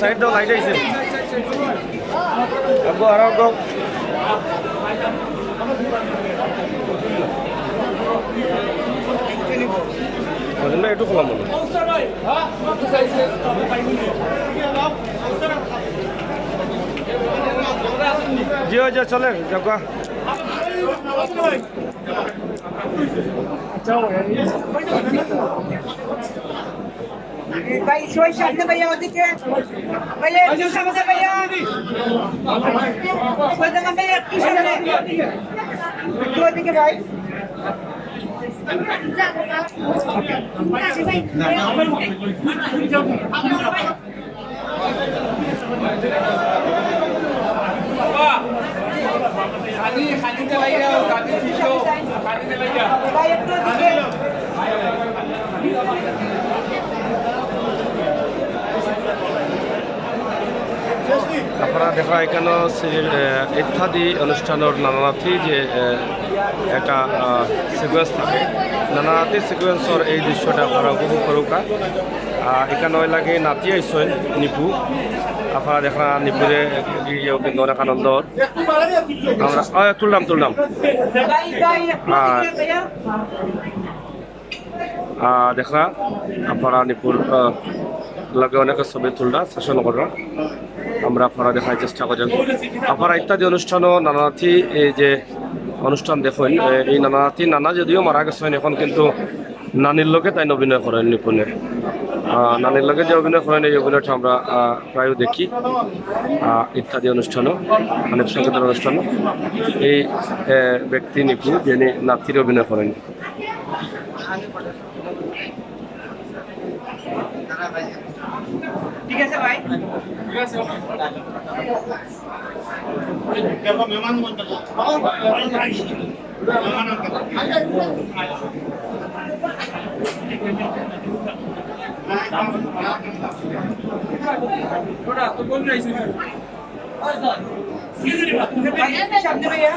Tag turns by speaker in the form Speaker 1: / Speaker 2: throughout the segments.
Speaker 1: side দাও light আইছে আগো আর আগো বলেন একটু খোলা মনে জি যা চলে যাও
Speaker 2: भाई शोई सामने भैया ओदिके भैया एक सामने भैया कोई जगह भैया एक सामने तो ओदिके भाई
Speaker 3: खाली खाली चलाइए गाड़ी सीखो खाली चलाइए
Speaker 2: भाई एक तो ओदिके
Speaker 1: আপনারা দেখা এখানে ইত্যাদি অনুষ্ঠানের নানানাথি যে একটা সিকুয়েন্স থাকে নানানাথি সিকুয়েন্সর এই দৃশ্যটা আপনারা উপভোগ করুকা এখানে লাগে নাতি আইসেন নিপু আপনারা দেখা নিপুরে কিন্তু অনেক আনন্দ আমরা তুললাম দেখা আপনারা নিপুর লাগে অনেক ছবি তুললা শাসন করা আমরা আপনারা দেখার চেষ্টা করেন আপনারা ইত্যাদি অনুষ্ঠানও নানানাথি এই যে অনুষ্ঠান দেখুন এই নানানাথি নানা যদিও মারা গেছেন এখন কিন্তু নানির লোকে তাই অভিনয় করেন নিপুণে নানির লোকে যে অভিনয় করেন এই অভিনয়টা আমরা প্রায় দেখি ইত্যাদি অনুষ্ঠানও অনেক সঙ্গীতের অনুষ্ঠানও এই ব্যক্তি নিপু যিনি নাতির অভিনয় করেন
Speaker 2: ठीक है भाई
Speaker 4: देखो मेहमान बनता
Speaker 3: थोड़ा तो बोल रही है
Speaker 2: सामने भैया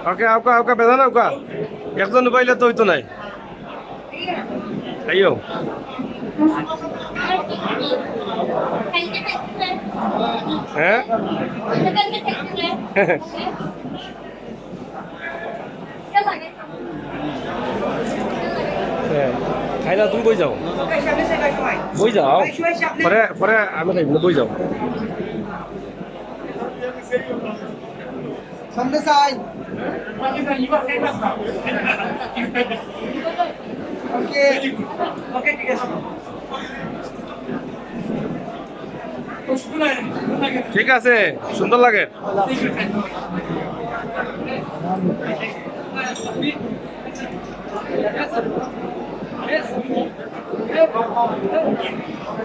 Speaker 1: ওকে ওকে বেদা না ওকা একজন পাইলে তো হইতো নাই আইও হ্যাঁ খাই না তুমি বই যাও বই যাও পরে পরে আমি খাইব না বই যাও
Speaker 2: सामने से आई ओके ओके ठीक है
Speaker 1: ঠিক আছে সুন্দর লাগে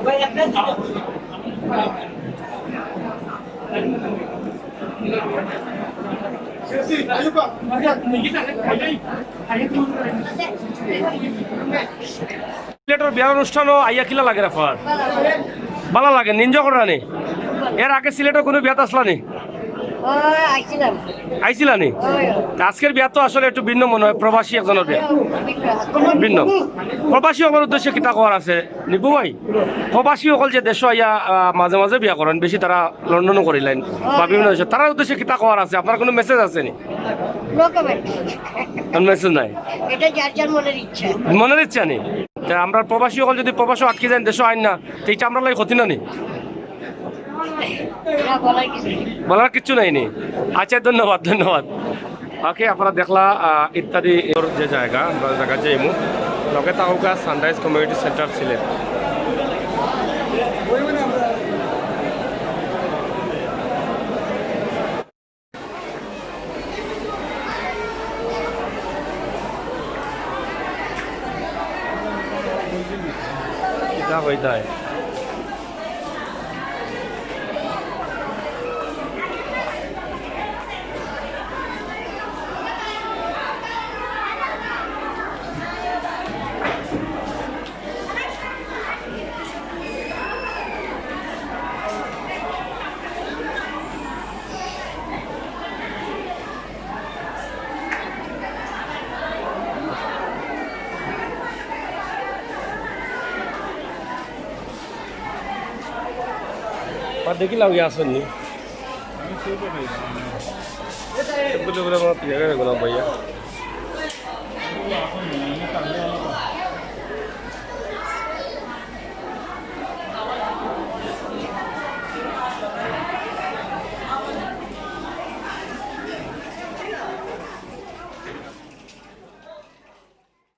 Speaker 2: भाई अपने
Speaker 1: বিয়ার অনুষ্ঠানও আইয়া কিলা লাগে রাফার ভালো লাগে নিঞ্জ করা নি এর আগে সিলেটের কোনো বিয়াত আসলা নি আইছিলা নি আজকের বিয়া তো আসলে একটু ভিন্ন মনে হয় প্রবাসী একজনের বিয়া ভিন্ন প্রবাসী সকলের উদ্দেশ্যে কিতা করার আছে নিপু ভাই প্রবাসী সকল যে দেশ আইয়া মাঝে মাঝে বিয়া করেন বেশি তারা লন্ডনও করিলেন বা বিভিন্ন দেশে তার উদ্দেশ্যে কিতা করার আছে আপনার কোনো মেসেজ আছে নি মেসেজ নাই মনের ইচ্ছা নি আমরা প্রবাসী সকল যদি প্রবাসী আটকে যান দেশ আইন না তো এটা আমরা লাগে ক্ষতি না নি বলার কিচ্ছু নাই নি আচ্ছা ধন্যবাদ ধন্যবাদ ওকে আপনারা দেখলা ইত্যাদি যে জায়গা যাইমু লগে তাহকা সানরাইজ কমিউনিটি সেন্টার ছিলেন কিতা হইতায় আর দেখি লাউ আসেননি এগুলো আমার ভাইয়া